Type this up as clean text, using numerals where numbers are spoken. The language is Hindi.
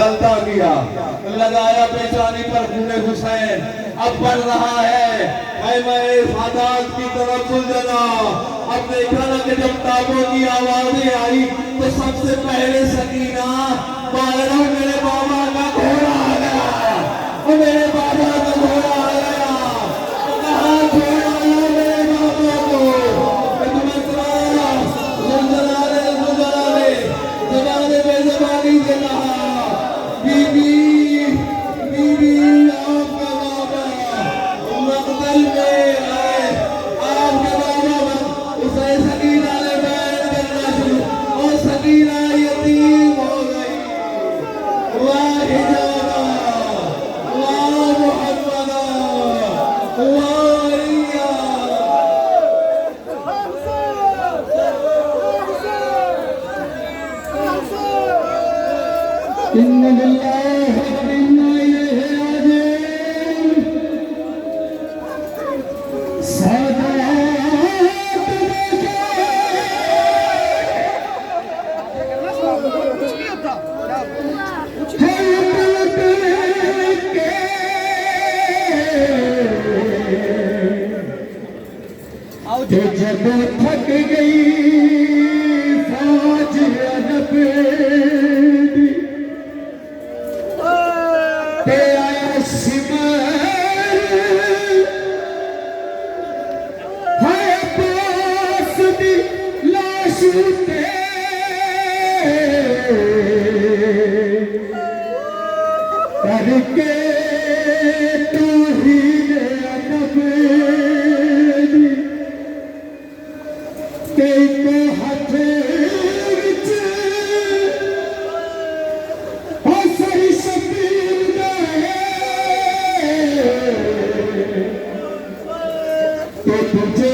गलता किया, लगाया बेचारी पर खूने हुसैन। अब बढ़ रहा है मैं सादात की तरफ सुलझना। अब देखा ना कि जब ताबों की आवाजें आई तो सबसे पहले सकीना बाहर मेरे बाबा का घोड़ा आ गया, और मेरे बाबा का घोड़ा आ गया। कहाँ छोड़ा मेरे बाबा को? जमाने बेजबानी से कहा बीबी बीबी आपका बाबा मकतल में आए, आपके बाबा उसे सकीना ने बैन करना शुरू, और सकीना यतीम हो गई। वाह हिजाबा, वाह मुहम्मदा, वाह अलिया। इन्ना लिल्लाहि व इन्ना इलैहि राजिऊन। जब थक गई फौज अदब आया सिमर है पास दी लाश ते करके तू ही अदब ते को हाथ विच सही शबीर तो तुझे